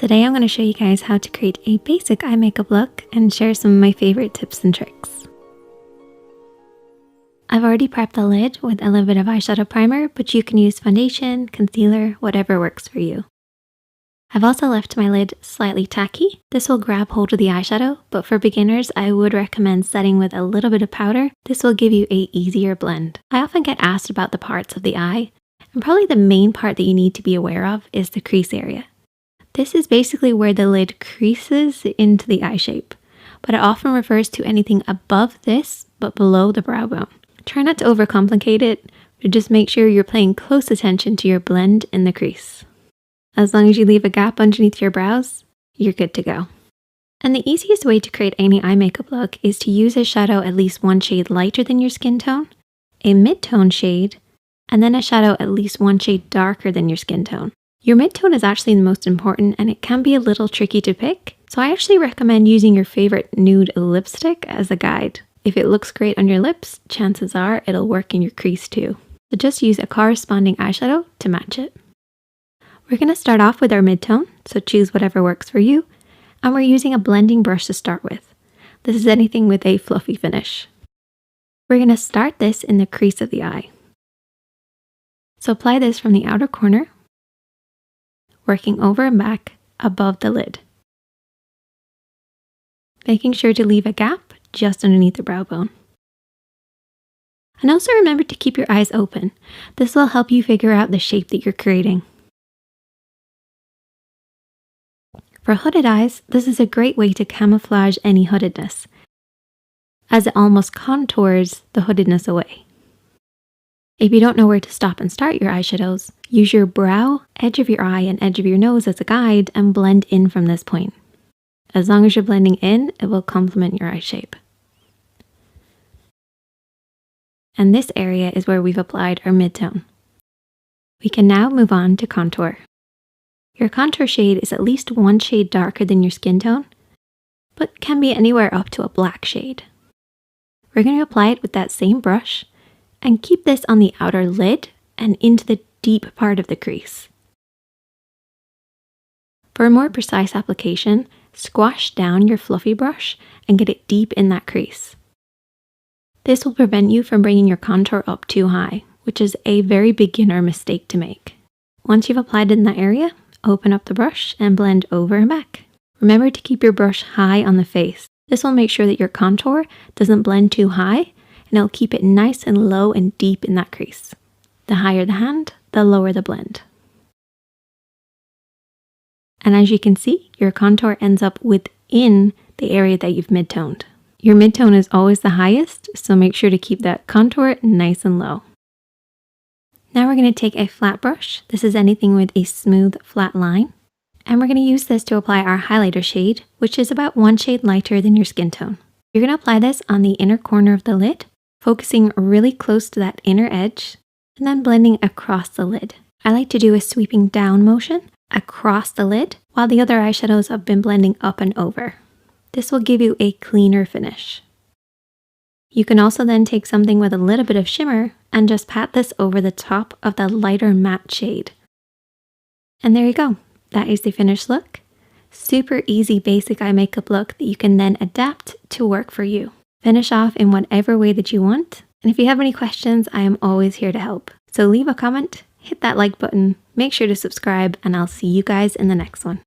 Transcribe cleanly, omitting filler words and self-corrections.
Today I'm going to show you guys how to create a basic eye makeup look and share some of my favorite tips and tricks. I've already prepped the lid with a little bit of eyeshadow primer, but you can use foundation, concealer, whatever works for you. I've also left my lid slightly tacky. This will grab hold of the eyeshadow, but for beginners I would recommend setting with a little bit of powder. This will give you an easier blend. I often get asked about the parts of the eye, and probably the main part that you need to be aware of is the crease area. This is basically where the lid creases into the eye shape, but it often refers to anything above this but below the brow bone. Try not to overcomplicate it, but just make sure you're paying close attention to your blend in the crease. As long as you leave a gap underneath your brows, you're good to go. And the easiest way to create any eye makeup look is to use a shadow at least one shade lighter than your skin tone, a mid-tone shade, and then a shadow at least one shade darker than your skin tone. Your mid-tone is actually the most important and it can be a little tricky to pick, so I actually recommend using your favorite nude lipstick as a guide. If it looks great on your lips, chances are it'll work in your crease too. So just use a corresponding eyeshadow to match it. We're going to start off with our mid-tone, so choose whatever works for you, and we're using a blending brush to start with. This is anything with a fluffy finish. We're going to start this in the crease of the eye. So apply this from the outer corner, working over and back above the lid, making sure to leave a gap just underneath the brow bone. And also remember to keep your eyes open. This will help you figure out the shape that you're creating. For hooded eyes, this is a great way to camouflage any hoodedness, as it almost contours the hoodedness away. If you don't know where to stop and start your eyeshadows, use your brow, edge of your eye, and edge of your nose as a guide and blend in from this point. As long as you're blending in, it will complement your eye shape. And this area is where we've applied our mid-tone. We can now move on to contour. Your contour shade is at least one shade darker than your skin tone, but can be anywhere up to a black shade. We're going to apply it with that same brush and keep this on the outer lid and into the deep part of the crease. For a more precise application, squash down your fluffy brush and get it deep in that crease. This will prevent you from bringing your contour up too high, which is a very beginner mistake to make. Once you've applied it in that area, open up the brush and blend over and back. Remember to keep your brush high on the face. This will make sure that your contour doesn't blend too high, and it'll keep it nice and low and deep in that crease. The higher the hand, the lower the blend. And as you can see, your contour ends up within the area that you've mid-toned. Your mid-tone is always the highest, so make sure to keep that contour nice and low. Now we're going to take a flat brush. This is anything with a smooth, flat line. And we're going to use this to apply our highlighter shade, which is about one shade lighter than your skin tone. You're going to apply this on the inner corner of the lid, focusing really close to that inner edge, and then blending across the lid. I like to do a sweeping down motion across the lid, while the other eyeshadows have been blending up and over. This will give you a cleaner finish. You can also then take something with a little bit of shimmer and just pat this over the top of the lighter matte shade. And there you go. That is the finished look. Super easy basic eye makeup look that you can then adapt to work for you. Finish off in whatever way that you want. And if you have any questions, I am always here to help. So leave a comment, hit that like button, make sure to subscribe, and I'll see you guys in the next one.